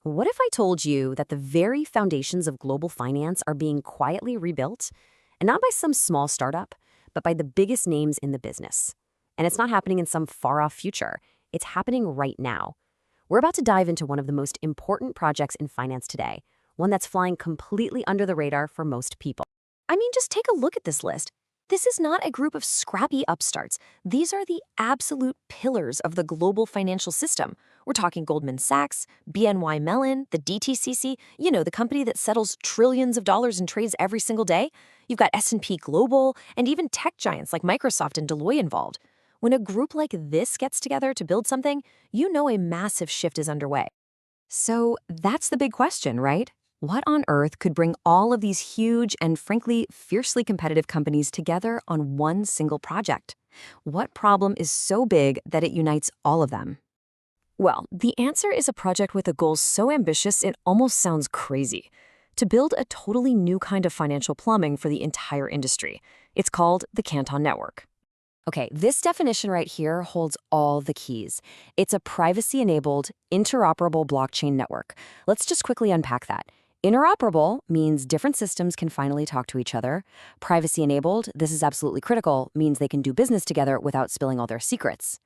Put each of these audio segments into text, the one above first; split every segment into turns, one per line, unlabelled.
What if I told you that the very foundations of global finance are being quietly rebuilt? And not by some small startup, but by the biggest names in the business. And it's not happening in some far-off future. It's happening right now. We're about to dive into one of the most important projects in finance today, one that's flying completely under the radar for most people. I mean, just take a look at this list. This is not a group of scrappy upstarts. These are the absolute pillars of the global financial system. We're talking Goldman Sachs, BNY Mellon, the DTCC, the company that settles trillions of dollars in trades every single day. You've got S&P Global, and even tech giants like Microsoft and Deloitte involved. When a group like this gets together to build something, you know a massive shift is underway. So that's the big question, right? What on earth could bring all of these huge and frankly fiercely competitive companies together on one single project? What problem is so big that it unites all of them? Well, the answer is a project with a goal so ambitious it almost sounds crazy. To build a totally new kind of financial plumbing for the entire industry. It's called the Canton Network. Okay, this definition right here holds all the keys. It's a privacy-enabled, interoperable blockchain network. Let's just quickly unpack that. Interoperable means different systems can finally talk to each other. Privacy-enabled, this is absolutely critical, means they can do business together without spilling all their secrets.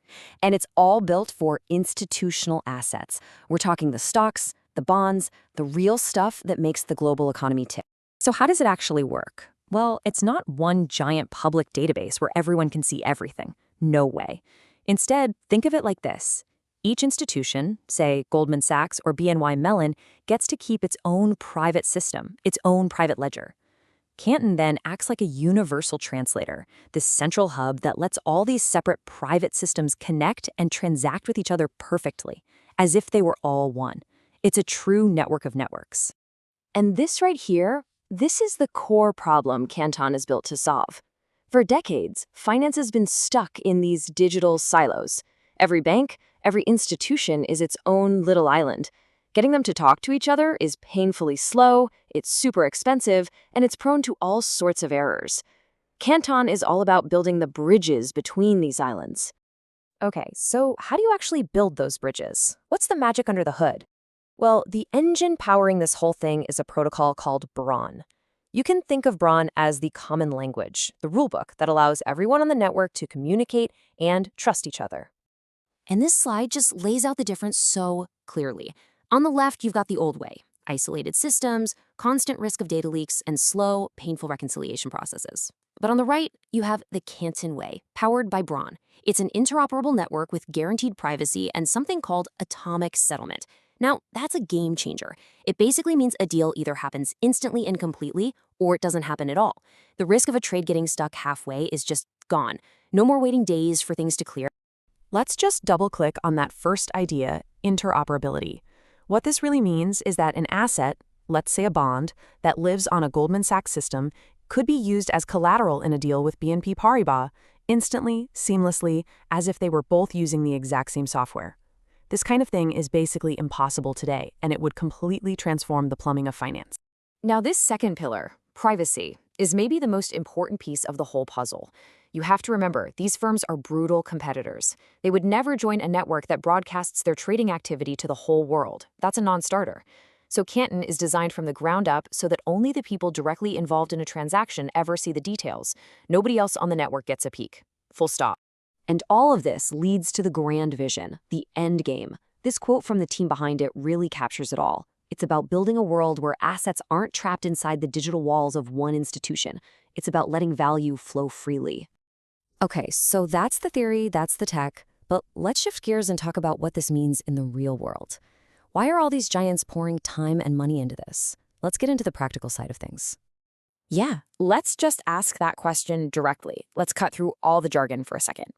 And it's all built for institutional assets. We're talking the stocks, the bonds, the real stuff that makes the global economy tick. So how does it actually work? Well, it's not one giant public database where everyone can see everything. No way. Instead, think of it like this. Each institution, say Goldman Sachs or BNY Mellon, gets to keep its own private system, its own private ledger. Canton then acts like a universal translator, this central hub that lets all these separate private systems connect and transact with each other perfectly, as if they were all one. It's a true network of networks. And this right here, this is the core problem Canton is built to solve. For decades, finance has been stuck in these digital silos. Every bank, every institution is its own little island. Getting them to talk to each other is painfully slow, it's super expensive, and it's prone to all sorts of errors. Canton is all about building the bridges between these islands. Okay, so how do you actually build those bridges? What's the magic under the hood? Well, the engine powering this whole thing is a protocol called Braun. You can think of Braun as the common language, the rulebook that allows everyone on the network to communicate and trust each other. And this slide just lays out the difference so clearly. On the left, you've got the old way, isolated systems, constant risk of data leaks, and slow, painful reconciliation processes. But on the right, you have the Canton way, powered by Braun. It's an interoperable network with guaranteed privacy and something called atomic settlement. Now, that's a game changer. It basically means a deal either happens instantly and completely, or it doesn't happen at all. The risk of a trade getting stuck halfway is just gone. No more waiting days for things to clear. Let's just double-click on that first idea, interoperability. What this really means is that an asset, let's say a bond, that lives on a Goldman Sachs system could be used as collateral in a deal with BNP Paribas, instantly, seamlessly, as if they were both using the exact same software. This kind of thing is basically impossible today, and it would completely transform the plumbing of finance. Now, this second pillar, privacy, is maybe the most important piece of the whole puzzle. You have to remember, these firms are brutal competitors. They would never join a network that broadcasts their trading activity to the whole world. That's a non-starter. So Canton is designed from the ground up so that only the people directly involved in a transaction ever see the details. Nobody else on the network gets a peek. Full stop. And all of this leads to the grand vision, the end game. This quote from the team behind it really captures it all. It's about building a world where assets aren't trapped inside the digital walls of one institution. It's about letting value flow freely. Okay, so that's the theory, that's the tech, but let's shift gears and talk about what this means in the real world. Why are all these giants pouring time and money into this? Let's get into the practical side of things. Yeah, let's just ask that question directly. Let's cut through all the jargon for a second.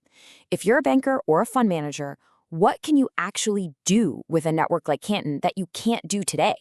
If you're a banker or a fund manager, what can you actually do with a network like Canton that you can't do today?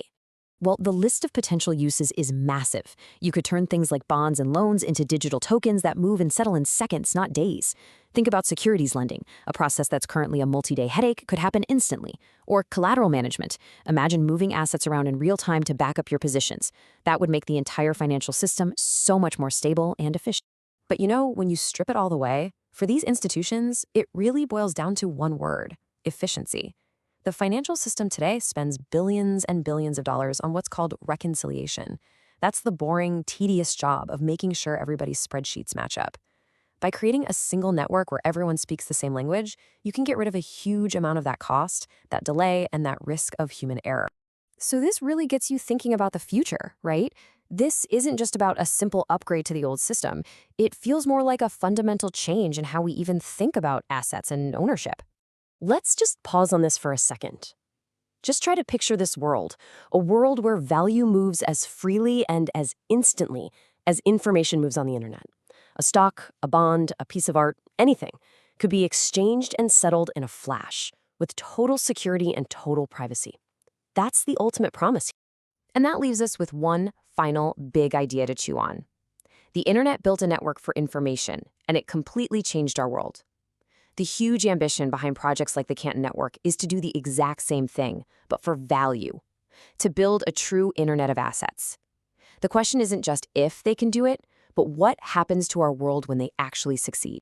Well, the list of potential uses is massive. You could turn things like bonds and loans into digital tokens that move and settle in seconds, not days. Think about securities lending. A process that's currently a multi-day headache could happen instantly. Or collateral management. Imagine moving assets around in real time to back up your positions. That would make the entire financial system so much more stable and efficient. But when you strip it all the way, for these institutions, it really boils down to one word: efficiency.
The financial system today spends billions and billions of dollars on what's called reconciliation. That's the boring, tedious job of making sure everybody's spreadsheets match up. By creating a single network where everyone speaks the same language, you can get rid of a huge amount of that cost, that delay, and that risk of human error. So this really gets you thinking about the future, right? This isn't just about a simple upgrade to the old system. It feels more like a fundamental change in how we even think about assets and ownership. Let's just pause on this for a second. Just try to picture this world, a world where value moves as freely and as instantly as information moves on the internet. A stock, a bond, a piece of art, anything could be exchanged and settled in a flash with total security and total privacy. That's the ultimate promise. And that leaves us with one final big idea to chew on. The internet built a network for information, and it completely changed our world. The huge ambition behind projects like the Canton Network is to do the exact same thing, but for value, to build a true internet of assets. The question isn't just if they can do it, but what happens to our world when they actually succeed.